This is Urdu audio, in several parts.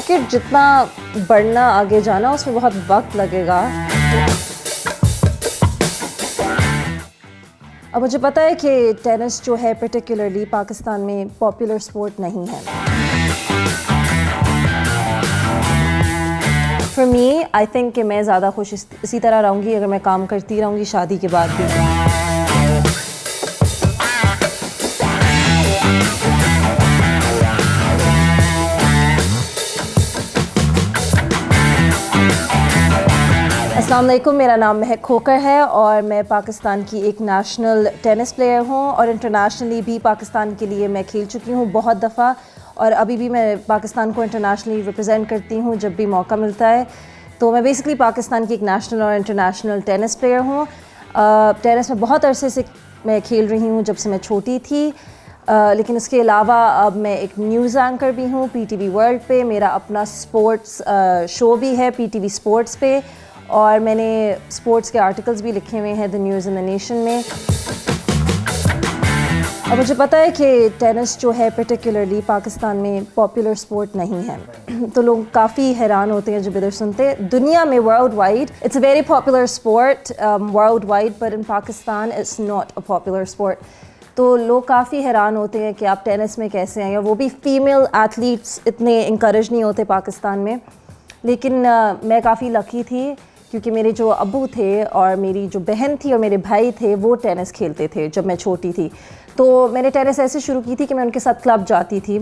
کرکٹ جتنا بڑھنا آگے جانا اس میں بہت وقت لگے گا. اب مجھے پتہ ہے کہ ٹینس جو ہے پرٹیکولرلی پاکستان میں پاپولر سپورٹ نہیں ہے. فار می آئی تھنک کہ میں زیادہ خوش اسی طرح رہوں گی اگر میں کام کرتی رہوں گی شادی کے بعد بھی. السلام علیکم، میرا نام مہک کھوکر ہے اور میں پاکستان کی ایک نیشنل ٹینس پلیئر ہوں اور انٹرنیشنلی بھی پاکستان کے لیے میں کھیل چکی ہوں بہت دفعہ اور ابھی بھی میں پاکستان کو انٹرنیشنلی ریپرزینٹ کرتی ہوں جب بھی موقع ملتا ہے. تو میں بیسکلی پاکستان کی ایک نیشنل اور انٹرنیشنل ٹینس پلیئر ہوں. ٹینس میں بہت عرصے سے میں کھیل رہی ہوں جب سے میں چھوٹی تھی، لیکن اس کے علاوہ اب میں ایک نیوز اینکر بھی ہوں پی ٹی وی ورلڈ پہ. میرا اپنا سپورٹس شو بھی ہے پی ٹی وی سپورٹس پہ اور میں نے سپورٹس کے آرٹیکلز بھی لکھے ہوئے ہیں دی نیوز ان دا نیشن میں. اور مجھے پتہ ہے کہ ٹینس جو ہے پرٹیکولرلی پاکستان میں پاپولر سپورٹ نہیں ہے. تو لوگ کافی حیران ہوتے ہیں جب ادھر سنتے. دنیا میں world wide it's a very popular sport world wide, but in Pakistan it's not a popular sport. تو لوگ کافی حیران ہوتے ہیں کہ آپ ٹینس میں کیسے ہیں، اور وہ بھی فیمیل ایتھلیٹس اتنے انکریج نہیں ہوتے پاکستان میں. لیکن میں کافی لکی تھی کیونکہ میرے جو ابو تھے اور میری جو بہن تھی اور میرے بھائی تھے وہ ٹینس کھیلتے تھے جب میں چھوٹی تھی. تو میں نے ٹینس ایسے شروع کی تھی کہ میں ان کے ساتھ کلب جاتی تھی،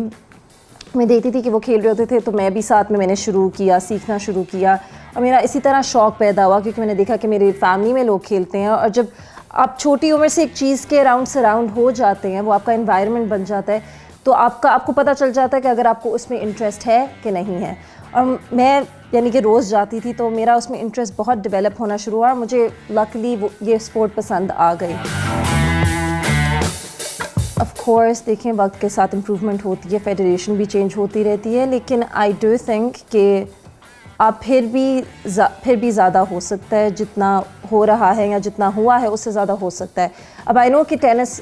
میں دیکھتی تھی کہ وہ کھیل رہے ہوتے تھے تو میں بھی ساتھ میں نے شروع کیا، سیکھنا شروع کیا اور میرا اسی طرح شوق پیدا ہوا کیونکہ میں نے دیکھا کہ میری فیملی میں لوگ کھیلتے ہیں. اور جب آپ چھوٹی عمر سے ایک چیز کے سراؤنڈ ہو جاتے ہیں، وہ آپ کا انوائرمنٹ بن جاتا ہے، تو آپ کو پتہ چل جاتا ہے کہ اگر آپ کو اس میں انٹرسٹ ہے کہ نہیں ہے. اور میں یعنی کہ روز جاتی تھی تو میرا اس میں انٹرسٹ بہت ڈیولپ ہونا شروع ہوا اور مجھے لکلی یہ اسپورٹ پسند آ گئی. آف کورس دیکھیں وقت کے ساتھ امپروومنٹ ہوتی ہے، فیڈریشن بھی چینج ہوتی رہتی ہے، لیکن آئی ڈو تھنک کہ آپ پھر بھی زیادہ ہو سکتا ہے جتنا ہو رہا ہے یا جتنا ہوا ہے اس سے زیادہ ہو سکتا ہے. اب آئی نو کہ ٹینس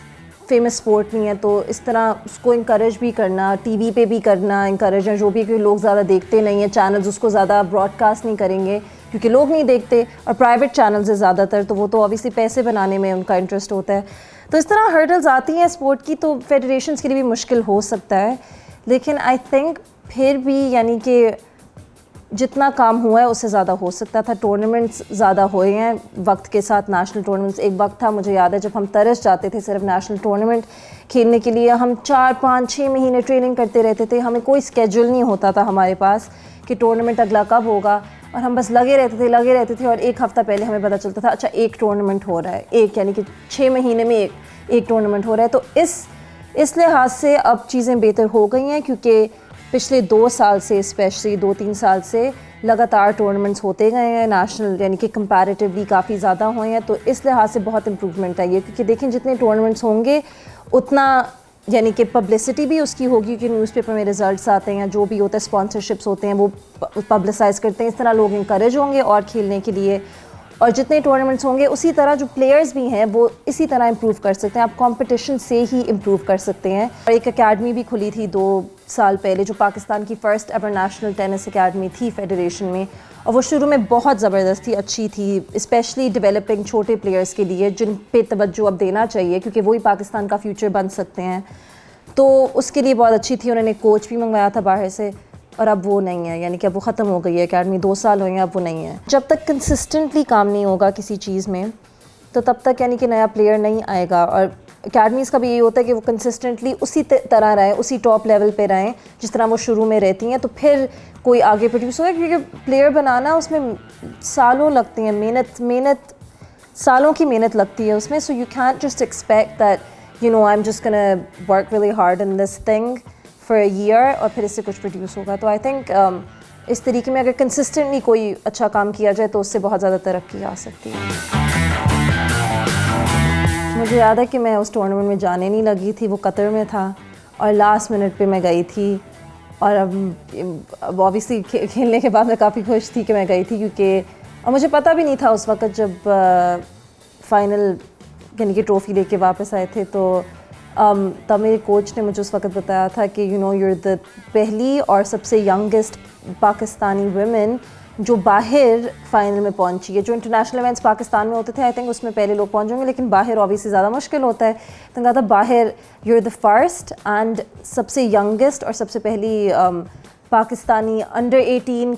فیمس سپورٹ نہیں ہے تو اس طرح اس کو انکریج بھی کرنا، ٹی وی پہ بھی کرنا انکریج ہے جو بھی، کہ لوگ زیادہ دیکھتے نہیں ہیں، چینلز اس کو زیادہ براڈ کاسٹ نہیں کریں گے کیونکہ لوگ نہیں دیکھتے، اور پرائیویٹ چینلز ہے زیادہ تر تو وہ تو اوبیسلی پیسے بنانے میں ان کا انٹرسٹ ہوتا ہے. تو اس طرح ہرڈلز آتی ہیں اسپورٹ کی تو فیڈریشنز کے لیے بھی مشکل ہو سکتا ہے. لیکن آئی تھنک پھر بھی یعنی کہ جتنا کام ہوا ہے اس سے زیادہ ہو سکتا تھا. ٹورنامنٹس زیادہ ہوئے ہیں وقت کے ساتھ، نیشنل ٹورنامنٹس. ایک وقت تھا مجھے یاد ہے جب ہم ترس جاتے تھے صرف نیشنل ٹورنامنٹ کھیلنے کے لیے. ہم 4-5-6 مہینے ٹریننگ کرتے رہتے تھے، ہمیں کوئی اسکیجول نہیں ہوتا تھا ہمارے پاس کہ ٹورنامنٹ اگلا کب ہوگا، اور ہم بس لگے رہتے تھے اور ایک ہفتہ پہلے ہمیں پتہ چلتا تھا اچھا ایک ٹورنامنٹ ہو رہا ہے، ایک یعنی کہ 6 مہینے میں ایک ٹورنامنٹ ہو رہا ہے. تو اس لحاظ سے اب چیزیں بہتر ہو گئی ہیں کیونکہ پچھلے 2 سال سے اسپیشلی 2-3 سال سے لگاتار ٹورنامنٹس ہوتے گئے ہیں نیشنل، یعنی کہ کمپیریٹیولی کافی زیادہ ہوئے ہیں. تو اس لحاظ سے بہت امپروومنٹ آئی ہے کیونکہ دیکھیں جتنے ٹورنامنٹس ہوں گے اتنا یعنی کہ پبلسٹی بھی اس کی ہوگی کہ نیوز پیپر میں رزلٹس آتے ہیں، جو بھی ہوتا ہے اسپانسرشپس ہوتے ہیں وہ پبلسائز کرتے ہیں. اس طرح لوگ انکریج ہوں گے اور کھیلنے کے لیے، اور جتنے ٹورنامنٹس ہوں گے اسی طرح جو پلیئرز بھی ہیں وہ اسی طرح امپروو کر سکتے ہیں. آپ کمپٹیشن سے ہی امپروو کر سکتے ہیں. اور ایک اکیڈمی بھی کھلی تھی 2 سال پہلے جو پاکستان کی first ever national tennis academy تھی فیڈریشن میں، اور وہ شروع میں بہت زبردست تھی، اچھی تھی، اسپیشلی ڈیولپنگ چھوٹے پلیئرز کے لیے جن پہ توجہ اب دینا چاہیے کیونکہ وہی پاکستان کا فیوچر بن سکتے ہیں. تو اس کے لیے بہت اچھی تھی. انہوں نے کوچ بھی منگوایا تھا باہر سے، اور اب وہ نہیں ہے، یعنی کہ اب وہ ختم ہو گئی ہے اکیڈمی. 2 سال ہوئے ہیں، اب وہ نہیں ہے. جب تک کنسسٹنٹلی کام نہیں ہوگا کسی چیز میں تو تب تک یعنی کہ نیا پلیئر نہیں آئے گا. اور اکیڈمیز کا بھی یہی ہوتا ہے کہ وہ کنسسٹنٹلی اسی طرح رہیں، اسی ٹاپ لیول پہ رہیں جس طرح وہ شروع میں رہتی ہیں، تو پھر کوئی آگے پروڈیوس ہوگا. کیونکہ پلیئر بنانا اس میں سالوں لگتے ہیں، محنت سالوں کی محنت لگتی ہے اس میں. So you can't just expect that I'm just gonna work really hard in this thing for a year اور پھر اس سے کچھ پروڈیوس ہوگا. تو آئی تھنک اس طریقے میں اگر کنسسٹنٹلی کوئی اچھا کام کیا جائے تو اس سے بہت زیادہ ترقی آ سکتی ہے. مجھے یاد ہے کہ میں اس ٹورنامنٹ میں جانے نہیں لگی تھی، وہ قطر میں تھا، اور لاسٹ منٹ پہ میں گئی تھی. اور اب اوبیسلی کھیلنے کے بعد میں کافی خوش تھی کہ میں گئی تھی کیونکہ، اور مجھے پتہ بھی نہیں تھا اس وقت جب فائنل یعنی کہ ٹرافی لے کے واپس آئے تھے تو تب میرے کوچ نے مجھے اس وقت بتایا تھا کہ یو نو یور دا پہلی اور سب سے ینگسٹ پاکستانی ویمن جو باہر فائنل میں پہنچی ہے. جو انٹرنیشنل ایونٹس پاکستان میں ہوتے تھے آئی تھنک اس میں پہلے لوگ پہنچیں گے, لیکن باہر اوبیسلی زیادہ مشکل ہوتا ہے. تو کہا تھا باہر you are the first and سب سے ینگسٹ اور سب سے پہلی پاکستانی انڈر 18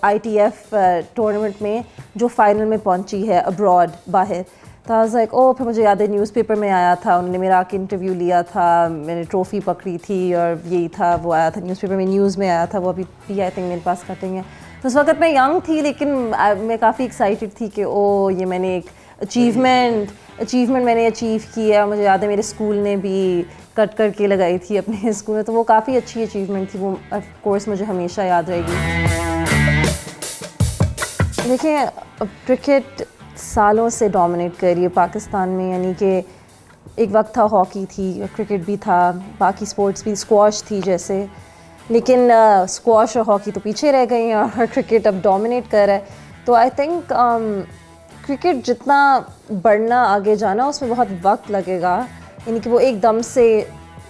ITF ٹورنامنٹ میں جو فائنل میں پہنچی ہے ابراڈ باہر. تو آئی واز لائک او, پھر مجھے یاد ہے نیوز پیپر میں آیا تھا, انہوں نے میرا آ کے انٹرویو لیا تھا, میں نے ٹرافی پکڑی تھی اور یہی تھا وہ آیا تھا نیوز پیپر میں, نیوز میں آیا تھا, وہ ابھی بھی آئی تھنک میرے پاس کٹنگ ہے. تو اس وقت میں ینگ تھی لیکن میں کافی ایکسائٹیڈ تھی کہ او یہ میں نے ایک اچیومنٹ میں نے اچیو کی ہے. اور مجھے یاد ہے میرے اسکول نے بھی کٹ کر کے لگائی تھی اپنے اسکول میں, تو وہ کافی اچھی اچیومنٹ تھی, وہ آف کورس مجھے ہمیشہ یاد رہے گی. دیکھیں کرکٹ سالوں سے ڈومینیٹ کر رہی ہے پاکستان میں, یعنی کہ ایک وقت تھا ہاکی تھی, کرکٹ بھی تھا, باقی اسپورٹس بھی, اسکواش تھی جیسے, لیکن اسکواش اور ہاکی تو پیچھے رہ گئی ہیں اور کرکٹ اب ڈومینیٹ کر رہا ہے. تو آئی تھنک کرکٹ جتنا بڑھنا آگے جانا اس میں بہت وقت لگے گا, یعنی کہ وہ ایک دم سے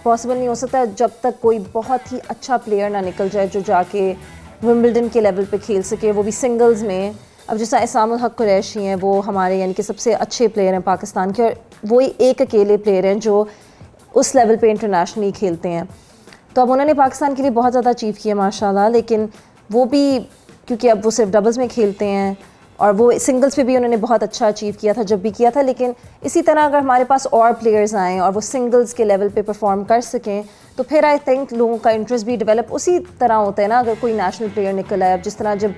پاسبل نہیں ہو سکتا جب تک کوئی بہت ہی اچھا پلیئر نہ نکل جائے جو جا کے ومبلڈن کے لیول پہ کھیل سکے, وہ بھی سنگلز میں. اب جیسا اسام الحق قریشی ہیں, وہ ہمارے یعنی کہ سب سے اچھے پلیئر ہیں پاکستان کے, اور وہی ایک اکیلے پلیئر ہیں جو اس لیول پہ انٹرنیشنلی کھیلتے ہیں. تو اب انہوں نے پاکستان کے لیے بہت زیادہ اچیو کیا ماشاء اللہ, لیکن وہ بھی کیونکہ اب وہ صرف ڈبلز میں کھیلتے ہیں, اور وہ سنگلز پہ بھی انہوں نے بہت اچھا اچیو کیا تھا جب بھی کیا تھا. لیکن اسی طرح اگر ہمارے پاس اور پلیئرز آئیں اور وہ سنگلز کے لیول پہ پرفارم کر سکیں تو پھر آئی تھنک لوگوں کا انٹرسٹ بھی ڈیولپ اسی طرح ہوتا ہے نا. اگر کوئی نیشنل پلیئر نکل آئے, اب جس طرح جب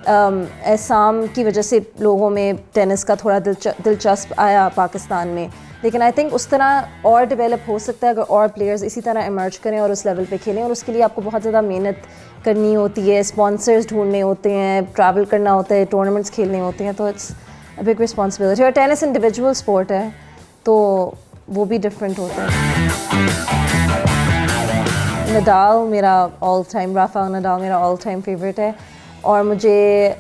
احسام کی وجہ سے لوگوں میں ٹینس کا تھوڑا دلچسپ آیا پاکستان میں, لیکن آئی تھنک اس طرح اور ڈیولپ ہو سکتا ہے اگر اور پلیئرز اسی طرح ایمرج کریں اور اس لیول پہ کھیلیں. اور اس کے لیے آپ کو بہت زیادہ محنت کرنی ہوتی ہے, اسپانسرز ڈھونڈنے ہوتے ہیں, ٹریول کرنا ہوتا ہے, ٹورنامنٹس کھیلنے ہوتے ہیں, تو اٹس اے بگ رسپانسبلٹی. اور ٹینس انڈیویجول اسپورٹ ہے تو وہ بھی ڈفرینٹ ہوتا ہے. نڈال میرا آل ٹائم, رافائل نڈال میرا آل ٹائم فیوریٹ ہے, اور مجھے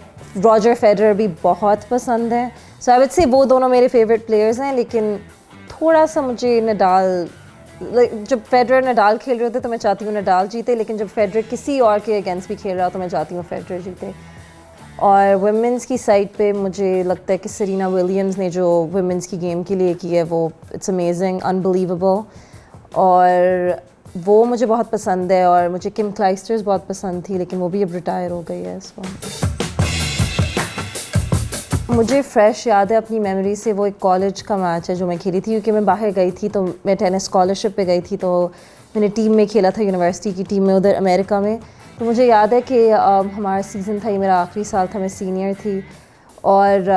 راجر فیڈرر بھی بہت پسند ہے. سو آئی وڈ سے وہ دونوں میرے فیوریٹ پلیئرز ہیں, لیکن تھوڑا سا مجھے نڈال, جب فیڈرر نڈال کھیل رہے ہوتے تو میں چاہتی ہوں نڈال جیتے, لیکن جب فیڈرر کسی اور کے اگینسٹ بھی کھیل رہا تو میں چاہتی ہوں فیڈرر جیتے. اور ویمنس کی سائڈ پہ مجھے لگتا ہے کہ سرینا ولیمز نے جو ویمنس کی گیم کے لیے کی ہے وہ اٹس امیزنگ, انبلیویبل, اور وہ مجھے بہت پسند ہے. اور مجھے کم کلائسٹرز بہت پسند تھی, لیکن وہ بھی اب ریٹائر ہو گئی ہے اس وقت. مجھے فریش یاد ہے اپنی میموری سے وہ ایک کالج کا میچ ہے جو میں کھیلی تھی, کیونکہ میں باہر گئی تھی تو میں ٹینس اسکالرشپ پہ گئی تھی, تو میں نے ٹیم میں کھیلا تھا, یونیورسٹی کی ٹیم میں ادھر امریکہ میں. تو مجھے یاد ہے کہ ہمارا سیزن تھا, یہ میرا آخری سال تھا, میں سینئر تھی, اور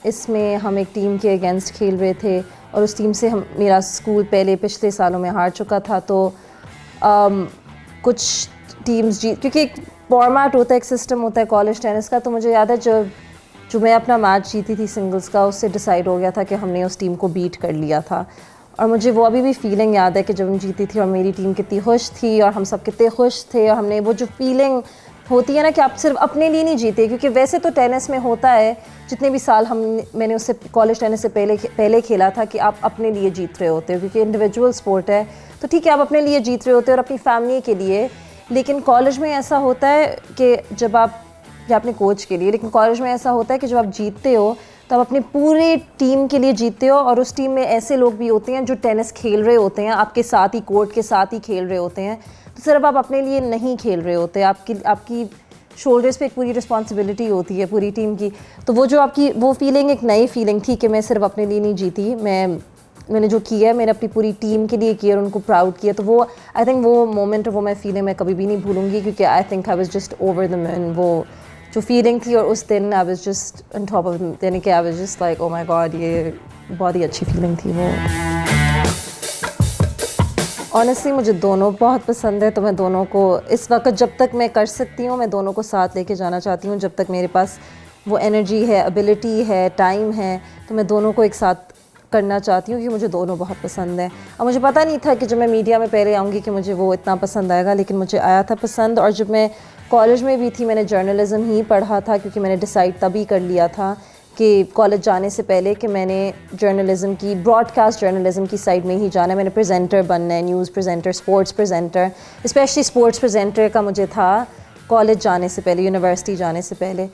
اس میں ہم ایک ٹیم کے اگینسٹ کھیل رہے تھے, اور اس ٹیم سے میرا اسکول پچھلے سالوں میں ہار چکا تھا. تو کچھ ٹیمز کیونکہ ایک فارمیٹ ہوتا ہے, ایک سسٹم ہوتا ہے کالج ٹینس کا. تو مجھے یاد ہے جو میں اپنا میچ جیتی تھی سنگلز کا, اس سے ڈیسائیڈ ہو گیا تھا کہ ہم نے اس ٹیم کو بیٹ کر لیا تھا. اور مجھے وہ ابھی بھی فیلنگ یاد ہے کہ جب ہم جیتی تھی اور میری ٹیم کتنی خوش تھی اور ہم سب کتنے خوش تھے, اور ہم نے وہ جو فیلنگ ہوتی ہے نا کہ آپ صرف اپنے لیے نہیں جیتے, کیونکہ ویسے تو ٹینس میں ہوتا ہے جتنے بھی سال میں نے اس سے کالج ٹینس سے پہلے کھیلا تھا کہ آپ اپنے لیے جیت رہے ہوتے ہو, کیونکہ انڈیویجول اسپورٹ ہے تو ٹھیک ہے آپ اپنے لیے جیت رہے ہوتے ہو اور اپنی فیملی کے لیے. لیکن کالج میں ایسا ہوتا ہے کہ جب آپ, یا اپنے کوچ کے لیے, لیکن کالج میں ایسا ہوتا ہے کہ جب آپ جیتتے ہو تو آپ اپنے پورے ٹیم کے لیے جیتتے ہو, اور اس ٹیم میں ایسے لوگ بھی ہوتے ہیں جو ٹینس کھیل رہے ہوتے ہیں آپ کے ساتھ ہی, کورٹ کے ساتھ ہی کھیل رہے ہوتے ہیں. تو صرف آپ اپنے لیے نہیں کھیل رہے ہوتے, آپ کی شولڈرز پہ ایک پوری رسپانسبلٹی ہوتی ہے پوری ٹیم کی. تو وہ جو آپ کی وہ فیلنگ ایک نئی فیلنگ تھی کہ میں صرف اپنے لیے نہیں جیتی, میں نے جو کیا ہے میں نے اپنی پوری ٹیم کے لیے کیا اور ان کو پراؤڈ کیا. تو وہ آئی تھنک وہ مومنٹ اور وہ میں فیلنگ میں کبھی بھی نہیں بھولوں گی, کیونکہ I think I was just over the moon. وہ جو فیلنگ تھی, اور اس دن I was just on top of, یعنی کہ I was just like oh my God, یہ بہت ہی اچھی فیلنگ تھی وہ. آنیسٹلی مجھے دونوں بہت پسند ہے, تو میں دونوں کو اس وقت جب تک میں کر سکتی ہوں میں دونوں کو ساتھ لے کے جانا چاہتی ہوں. جب تک میرے پاس وہ انرجی ہے, ایبلٹی ہے, ٹائم ہے, تو میں دونوں کو ایک ساتھ کرنا چاہتی ہوں, کیونکہ مجھے دونوں بہت پسند ہیں. اور مجھے پتہ نہیں تھا کہ جب میں میڈیا میں پہلے آؤں گی کہ مجھے وہ اتنا پسند آئے گا, لیکن مجھے آیا تھا پسند. اور جب میں کالج میں بھی تھی میں نے جرنلزم ہی پڑھا تھا, کیونکہ میں نے ڈیسائیڈ تبھی کر لیا تھا کہ کالج جانے سے پہلے کہ میں نے جرنلزم کی براڈ کاسٹ جرنلزم کی سائڈ میں ہی جانا ہے. میں نے پریزنٹر بننا ہے, news presenter, sports presenter, specially sports presenter کا مجھے تھا کالج جانے سے پہلے, یونیورسٹی جانے سے پہلے.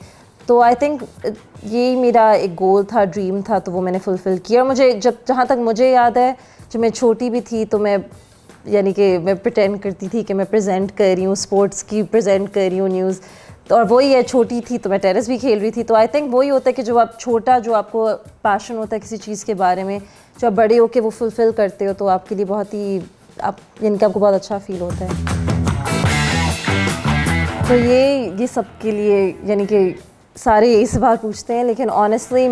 تو آئی تھنک یہی میرا ایک گول تھا, ڈریم تھا, تو وہ میں نے فلفل کیا. اور مجھے جہاں تک مجھے یاد ہے, جب میں چھوٹی بھی تھی تو میں یعنی کہ میں پریٹینڈ کرتی تھی کہ میں پریزنٹ کر رہی ہوں, اسپورٹس کی پریزنٹ کر رہی ہوں نیوز. تو اور وہی ہے, چھوٹی تھی تو میں ٹینس بھی کھیل رہی تھی. تو آئی تھنک وہی ہوتا ہے کہ جو آپ چھوٹا, جو آپ کو پیشن ہوتا ہے کسی چیز کے بارے میں, جو آپ بڑے ہو کے وہ فلفل کرتے ہو, تو آپ کے لیے بہت ہی یعنی کہ آپ کو بہت اچھا فیل ہوتا ہے. تو یہ سب کے لیے یعنی کہ سارے یہی سوال پوچھتے ہیں, لیکن آنیسٹلی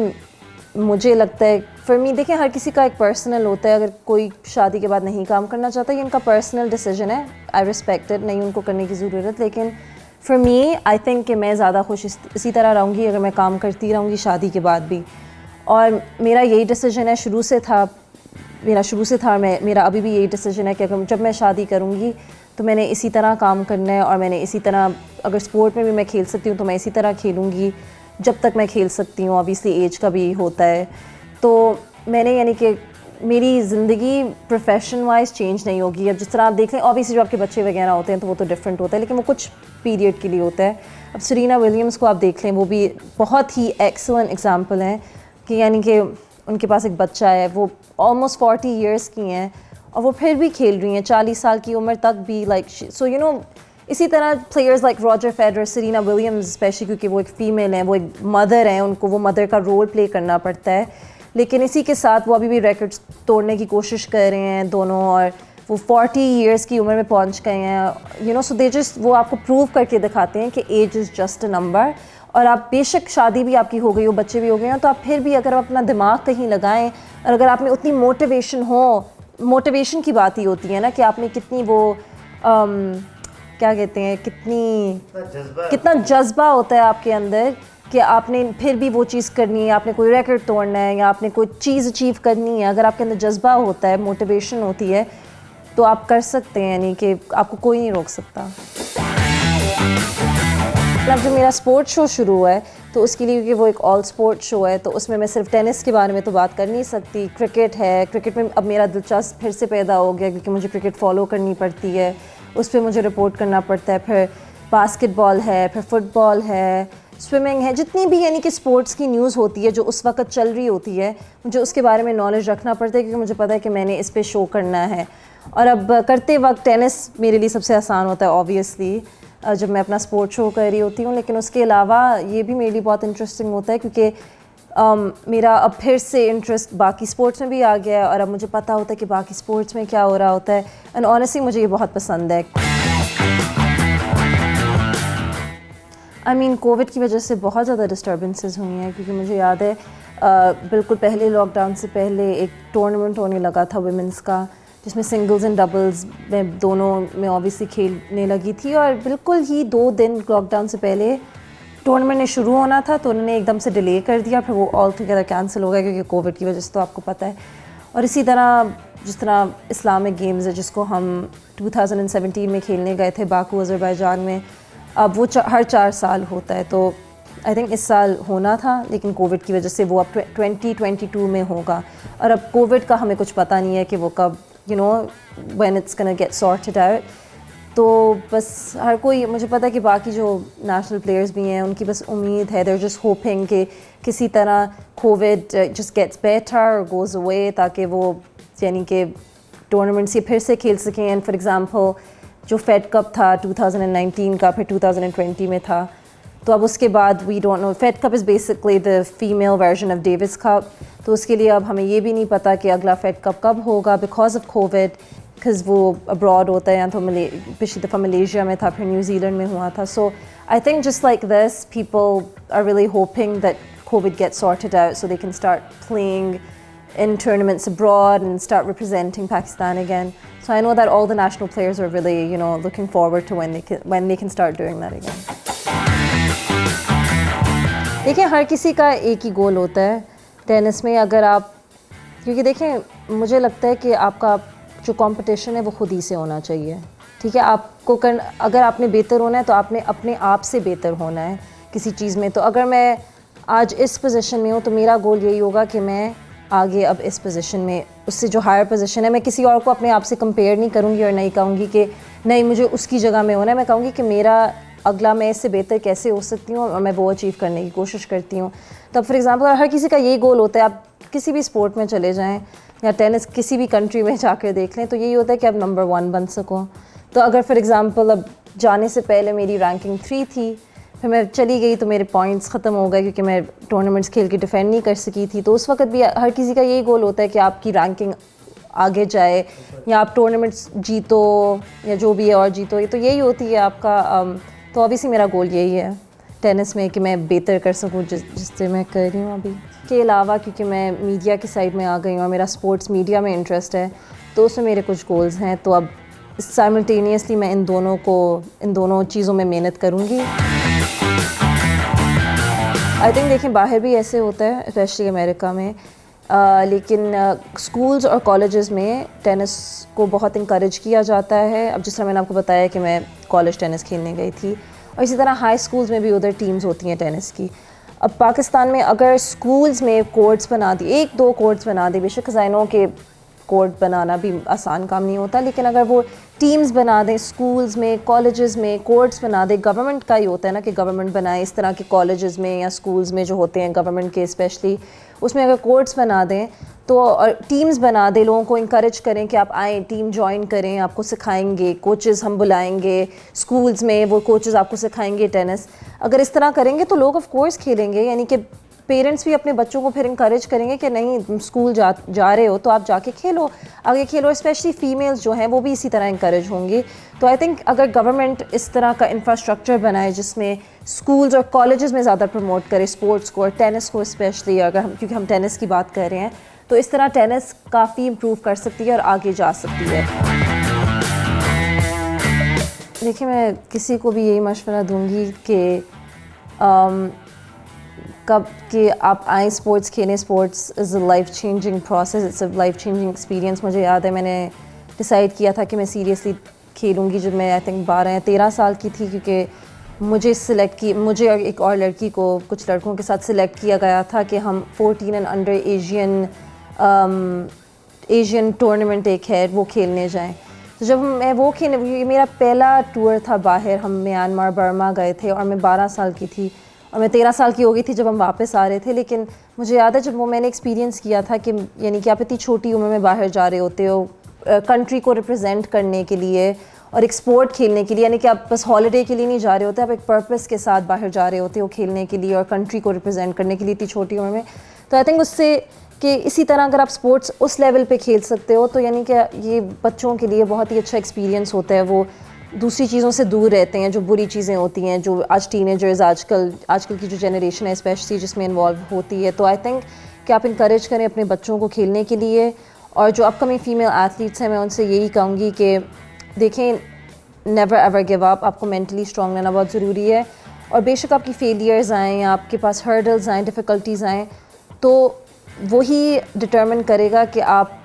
مجھے لگتا ہے فار می, دیکھیں ہر کسی کا ایک پرسنل ہوتا ہے. اگر کوئی شادی کے بعد نہیں کام کرنا چاہتا, یہ ان کا پرسنل ڈیسیجن ہے, آئی ریسپیکٹ اٹ, نہیں ان کو کرنے کی ضرورت. لیکن فار می آئی تھنک کہ میں زیادہ خوش اسی طرح رہوں گی اگر میں کام کرتی رہوں گی شادی کے بعد بھی. اور میرا یہی ڈیسیجن ہے, شروع سے تھا, میرا ابھی بھی یہی ڈیسیجن ہے کہ اگر جب میں شادی کروں گی تو میں نے اسی طرح کام کرنا ہے, اور میں نے اسی طرح اگر اسپورٹ میں بھی میں کھیل سکتی ہوں تو میں اسی طرح کھیلوں گی جب تک میں کھیل سکتی ہوں. اوبیسلی ایج کا بھی ہوتا ہے. تو میں نے یعنی کہ میری زندگی پروفیشن وائز چینج نہیں ہوگی. اب جس طرح آپ دیکھ لیں, اوبیسلی جو آپ کے بچے وغیرہ ہوتے ہیں تو وہ تو ڈفرینٹ ہوتا ہے, لیکن وہ کچھ پیریڈ کے لیے ہوتا ہے. اب سرینا ولیمز کو آپ دیکھ لیں, وہ بھی بہت ہی ایکسلنٹ ایگزامپل ہیں کہ یعنی کہ ان کے پاس ایک بچہ ہے, وہ آلموسٹ 40 ایئرس کی ہیں اور وہ پھر بھی کھیل رہی ہیں 40 سال کی عمر تک بھی. لائک سو یو نو, اسی طرح players like Roger Federer, Serena Williams specially کیونکہ وہ ایک فیمیل ہیں, وہ ایک مدر ہیں, ان کو وہ مدر کا رول پلے کرنا پڑتا ہے. لیکن اسی کے ساتھ وہ ابھی بھی ریکارڈز توڑنے کی کوشش کر رہے ہیں دونوں, اور وہ 40 ایئرس کی عمر میں پہنچ گئے ہیں. You know, so they just وہ آپ کو پروو کر کے دکھاتے ہیں کہ age is just a number. اور آپ بے شک شادی بھی آپ کی ہو گئی ہو, بچے بھی ہو گئے ہیں, تو آپ پھر بھی اگر آپ اپنا دماغ کہیں لگائیں, اور اگر آپ میں اتنی موٹیویشن ہو, موٹیویشن کی بات ہی ہوتی ہے نا کہ آپ نے کتنی وہ کیا کہتے ہیں, کتنا جذبہ ہوتا ہے آپ کے اندر کہ آپ نے پھر بھی وہ چیز کرنی ہے, آپ نے کوئی ریکارڈ توڑنا ہے یا آپ نے کوئی چیز اچیو کرنی ہے. اگر آپ کے اندر جذبہ ہوتا ہے, موٹیویشن ہوتی ہے, تو آپ کر سکتے ہیں, یعنی کہ آپ کو کوئی نہیں روک سکتا. اب جو میرا اسپورٹ شو شروع ہوا ہے تو اس کے لیے کیونکہ وہ ایک آل اسپورٹ شو ہے, تو اس میں صرف ٹینس کے بارے میں تو بات کر نہیں سکتی. کرکٹ ہے, کرکٹ میں اب میرا دلچسپ پھر سے پیدا ہو گیا کیونکہ مجھے کرکٹ فالو کرنی پڑتی ہے, اس پہ مجھے رپورٹ کرنا پڑتا ہے. پھر باسکٹ بال ہے, پھر فٹ بال ہے, سوئمنگ ہے, جتنی بھی یعنی کہ اسپورٹس کی نیوز ہوتی ہے جو اس وقت چل رہی ہوتی ہے, مجھے اس کے بارے میں نالج رکھنا پڑتا ہے کیونکہ مجھے پتہ ہے کہ میں نے اس پہ شو کرنا ہے. اور اب کرتے وقت ٹینس میرے لیے سب سے آسان ہوتا ہے اوبویسلی جب میں اپنا اسپورٹ شو کر رہی ہوتی ہوں, لیکن اس کے علاوہ یہ بھی میرے لیے بہت انٹرسٹنگ ہوتا ہے کیونکہ میرا اب پھر سے انٹرسٹ باقی اسپورٹس میں بھی آ گیا ہے, اور اب مجھے پتہ ہوتا ہے کہ باقی اسپورٹس میں کیا ہو رہا ہوتا ہے. اینڈ آنیسٹلی مجھے یہ بہت پسند ہے. آئی مین کووڈ کی وجہ سے بہت زیادہ ڈسٹربنسز ہوئی ہیں, کیونکہ مجھے یاد ہے بالکل پہلے لاک ڈاؤن سے پہلے ایک ٹورنامنٹ ہونے لگا تھا ویمنس کا, جس میں سنگلز اینڈ ڈبلز میں دونوں میں اوبیسلی کھیلنے لگی تھی. اور بالکل ہی 2 دن لاک ڈاؤن سے پہلے ٹورنامنٹ نے شروع ہونا تھا, تو انہوں نے ایک دم سے ڈیلے کر دیا, پھر وہ آل ٹوگیدر کینسل ہو گیا کیونکہ کووڈ کی وجہ سے, تو آپ کو پتہ ہے. اور اسی طرح جس طرح اسلامک گیمز ہے جس کو ہم 2017 میں کھیلنے گئے تھے باکو آذربائیجان میں, اب وہ ہر 4 سال ہوتا ہے. تو آئی تھنک اس سال ہونا تھا, لیکن کووڈ کی وجہ سے وہ اب 2022 میں ہوگا. اور اب کووڈ کا ہمیں کچھ پتہ نہیں ہے کہ وہ کب you know when it's gonna get sorted out. تو بس ہر کوئی, مجھے پتہ ہے کہ باقی جو نیشنل پلیئرز بھی ہیں ان کی بس امید ہے, they're just hoping کہ کسی طرح Covid just gets better or goes away تاکہ وہ یعنی کہ ٹورنامنٹس یہ پھر سے کھیل سکیں. اینڈ فار ایگزامپل جو فیڈ کپ تھا 2019 کا, پھر 2020 میں تھا, تو اب اس کے بعد we don't know, Fed Cup is basically the female version of Davis Cup, تو اس کے لیے اب ہمیں یہ بھی نہیں پتہ کہ اگلا فیڈ کپ کب ہوگا بیکاز آف کووڈ, بیکاز وہ ابراڈ ہوتا ہے, یا تو پچھلی دفعہ ملیشیا میں تھا, پھر نیوزی لینڈ میں ہوا تھا. So I think just like this people are really hoping that Covid get sorted out so they can start playing in tournaments abroad and start representing Pakistan again. So I know that all the national players are really, you know, looking forward to when they can start doing that again. دیکھیں ہر کسی کا ایک ہی گول ہوتا ہے ٹینس میں. اگر آپ, کیونکہ دیکھیں مجھے لگتا ہے کہ آپ کا جو کمپٹیشن ہے وہ خود ہی سے ہونا چاہیے, ٹھیک ہے. آپ کو اگر آپ نے بہتر ہونا ہے تو آپ نے اپنے آپ سے بہتر ہونا ہے کسی چیز میں. تو اگر میں آج اس پوزیشن میں ہوں تو میرا گول یہی ہوگا کہ میں آگے اب اس پوزیشن میں اس سے جو ہائر پوزیشن ہے میں کسی اور کو اپنے آپ سے کمپیئر نہیں کروں گی اور نہیں کہوں گی کہ نہیں مجھے اس کی جگہ میں ہونا ہے. میں کہوں گی کہ میرا اگلا میں اس سے بہتر کیسے ہو سکتی ہوں اور میں وہ اچیو کرنے کی کوشش کرتی ہوں. تب فار ایگزامپل ہر کسی کا یہی گول ہوتا ہے, آپ کسی بھی اسپورٹ میں چلے جائیں یا ٹینس کسی بھی کنٹری میں جا کر دیکھ لیں تو یہی ہوتا ہے کہ آپ نمبر 1 بن سکو. تو اگر فار ایگزامپل اب جانے سے پہلے میری رینکنگ 3 تھی, پھر میں چلی گئی تو میرے پوائنٹس ختم ہو گئے کیونکہ میں ٹورنامنٹس کھیل کے ڈیفینڈ نہیں کر سکی تھی. تو اس وقت بھی ہر کسی کا یہی گول ہوتا ہے کہ آپ کی رینکنگ آگے جائے یا آپ ٹورنامنٹس جیتو یا جو بھی ہے اور جیتو. یہ تو یہی ہوتی ہے آپ کا. تو ابھی سے میرا گول یہی ہے ٹینس میں کہ میں بہتر کر سکوں جس سے میں کر رہی ہوں ابھی. کے علاوہ کیونکہ میں میڈیا کی سائڈ میں آ گئی ہوں اور میرا اسپورٹس میڈیا میں انٹرسٹ ہے تو اس میں میرے کچھ گولز ہیں. تو اب سائملٹینیسلی میں ان دونوں چیزوں میں محنت کروں گی. آئی تھنک دیکھیں باہر بھی ایسے ہوتا ہے اسپیشلی امریکہ میں, لیکن اسکولز اور کالجز میں ٹینس کو بہت انکریج کیا جاتا ہے. اب جس طرح میں نے آپ کو بتایا کہ میں کالج ٹینس کھیلنے گئی تھی, اور اسی طرح ہائی اسکولز میں بھی ادھر ٹیمز ہوتی ہیں ٹینس کی. اب پاکستان میں اگر اسکولز میں کورٹس بنا دی, 1-2 کورٹس بنا دی, بے شک خزائنوں کے کورٹ بنانا بھی آسان کام نہیں ہوتا, لیکن اگر وہ ٹیمز بنا دیں اسکولز میں کالجز میں, کورٹس بنا دیں, گورنمنٹ کا ہی ہوتا ہے نا کہ گورنمنٹ بنائے اس طرح کے کالجز میں یا اسکولز میں جو ہوتے ہیں گورنمنٹ کے اسپیشلی, اس میں اگر کورٹس بنا دیں تو ٹیمز بنا دیں, لوگوں کو انکریج کریں کہ آپ آئیں ٹیم جوائن کریں, آپ کو سکھائیں گے, کوچز ہم بلائیں گے اسکولز میں, وہ کوچز آپ کو سکھائیں گے ٹینس. اگر اس طرح کریں گے تو لوگ آف کورس کھیلیں گے, یعنی کہ پیرنٹس بھی اپنے بچوں کو پھر انکریج کریں گے کہ نہیں تم اسکول جا رہے ہو تو آپ جا کے کھیلو, آگے کھیلو. اسپیشلی فیمیلز جو ہیں وہ بھی اسی طرح انکریج ہوں گی. تو آئی تھنک اگر گورنمنٹ اس طرح کا انفراسٹرکچر بنائے جس میں اسکولز اور کالجز میں زیادہ پروموٹ کرے اسپورٹس کو اور ٹینس کو اسپیشلی, اگر کیونکہ ہم ٹینس کی بات کر رہے ہیں, تو اس طرح ٹینس کافی امپروو کر سکتی ہے اور آگے جا سکتی ہے. دیکھیے میں کسی کو بھی یہی مشورہ دوں گی کہ کب کہ آپ آئیں اسپورٹس کھیلیں. Sports is a life changing process, it's a life changing experience. مجھے یاد ہے میں نے ڈیسائیڈ کیا تھا کہ میں سیریسلی کھیلوں گی جب میں آئی تھنک 12 یا 13 سال کی تھی, کیونکہ مجھے اور ایک اور لڑکی کو کچھ لڑکوں کے ساتھ سلیکٹ کیا گیا تھا کہ ہم 14 اینڈ انڈر ایشین ٹورنامنٹ ایک ہے وہ کھیلنے جائیں. تو جب میں وہ کھیلنے, میرا پہلا ٹور تھا باہر, ہم میانمار برما گئے تھے اور میں 12 سال کی تھی اور میں 13 سال کی ہو گئی تھی جب ہم واپس آ رہے تھے. لیکن مجھے یاد ہے جب وہ میں نے ایکسپیرینس کیا تھا کہ یعنی کہ آپ اتنی چھوٹی عمر میں باہر جا رہے ہوتے ہو کنٹری کو ریپرزینٹ کرنے کے لیے اور ایک اسپورٹ کھیلنے کے لیے, یعنی کہ آپ بس ہالیڈے کے لیے نہیں جا رہے ہوتے, آپ ایک پرپس کے ساتھ باہر جا رہے ہوتے ہو کھیلنے کے لیے اور کنٹری کو ریپرزینٹ کرنے کے لیے اتنی چھوٹی عمر میں. تو آئی تھنک اس سے کہ اسی طرح اگر آپ اسپورٹس اس لیول پہ کھیل سکتے ہو تو یعنی کہ یہ بچوں کے لیے بہت ہی اچھا ایکسپیرینس ہوتا ہے. وہ دوسری چیزوں سے دور رہتے ہیں جو بری چیزیں ہوتی ہیں جو آج ٹین ایجرز آج کل کی جو جنریشن ہے اسپیشلی جس میں انوالو ہوتی ہے. تو آئی تھنک کہ آپ انکریج کریں اپنے بچوں کو کھیلنے کے لیے. اور جو اپ کمنگ فیمیل ایتھلیٹس ہیں میں ان سے یہی کہوں گی کہ دیکھیں نیور ایور گیو اپ, آپ کو مینٹلی اسٹرانگ رہنا بہت ضروری ہے. اور بے شک آپ کی فیلیئرز آئیں یا آپ کے پاس ہرڈلز آئیں, ڈیفیکلٹیز آئیں, تو وہی ڈٹرمن کرے گا کہ آپ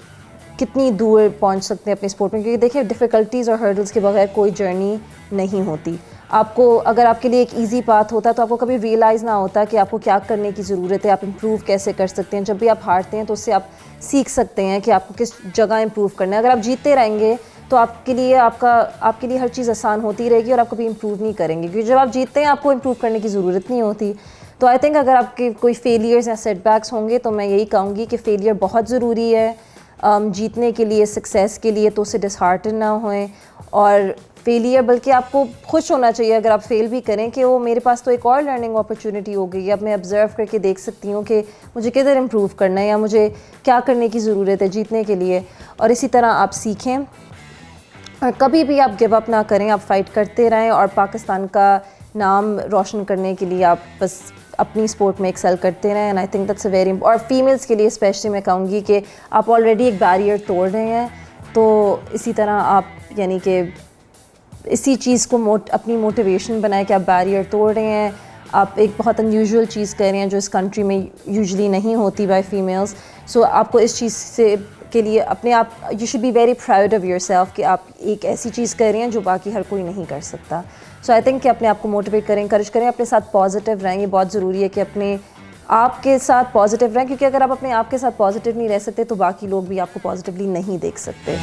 کتنی دور پہنچ سکتے ہیں اپنے اسپورٹ میں. کیونکہ دیکھیں ڈیفیکلٹیز اور ہرڈلز کے بغیر کوئی جرنی نہیں ہوتی. آپ کو اگر آپ کے لیے ایک ایزی پاتھ ہوتا تو آپ کو کبھی ریئلائز نہ ہوتا کہ آپ کو کیا کرنے کی ضرورت ہے, آپ امپروو کیسے کر سکتے ہیں. جب بھی آپ ہارتے ہیں تو اس سے آپ سیکھ سکتے ہیں کہ آپ کو کس جگہ امپروو کرنا ہے. اگر آپ جیتتے رہیں گے تو آپ کے لیے ہر چیز آسان ہوتی رہے گی اور آپ کبھی امپروو نہیں کریں گے, کیونکہ جب آپ جیتتے ہیں آپ کو امپروو کرنے کی ضرورت نہیں ہوتی. تو آئی تھنک اگر آپ کے کوئی فیلیئرز یا سیٹ بیکس ہوں گے تو میں یہی کہوں گی کہ فیلیئر بہت ضروری ہے جیتنے کے لیے, سکسیس کے لیے. تو اسے ڈس ہارٹن نہ ہوئیں اور فیلیئر بلکہ آپ کو خوش ہونا چاہیے اگر آپ فیل بھی کریں کہ وہ میرے پاس تو ایک اور لرننگ اپرچونیٹی ہو گئی ہے, اب میں آبزرو کر کے دیکھ سکتی ہوں کہ مجھے کدھر امپروو کرنا ہے یا مجھے کیا کرنے کی ضرورت ہے جیتنے کے لیے. اور اسی طرح آپ سیکھیں اور کبھی بھی آپ گیو اپ نہ کریں, آپ فائٹ کرتے رہیں اور پاکستان کا نام روشن کرنے کے لیے آپ بس اپنی اسپورٹ میں ایکسل کرتے رہیں. And I think that's a very اور فیمیلس کے لیے اسپیشلی میں کہوں گی کہ آپ آلریڈی ایک بیریئر توڑ رہے ہیں, تو اسی طرح آپ یعنی کہ اسی چیز کو اپنی موٹیویشن بنائے کہ آپ بیریئر توڑ رہے ہیں, آپ ایک بہت انیوژول چیز کر رہے ہیں جو اس کنٹری میں یوزلی نہیں ہوتی بائی فیمیلس. سو آپ کو اس چیز سے کے لیے اپنے آپ you should be very proud of yourself کہ آپ ایک ایسی چیز کر رہے ہیں جو باقی ہر کوئی نہیں کر سکتا. سو آئی تھنک کہ اپنے آپ کو موٹیویٹ کریں, انکریج کریں, اپنے ساتھ پازیٹیو رہیں. یہ بہت ضروری ہے کہ اپنے آپ کے ساتھ پازیٹیو رہیں، کیونکہ اگر آپ اپنے آپ کے ساتھ پازیٹیو نہیں رہ سکتے تو باقی لوگ بھی آپ کو پازیٹیولی نہیں دیکھ سکتے.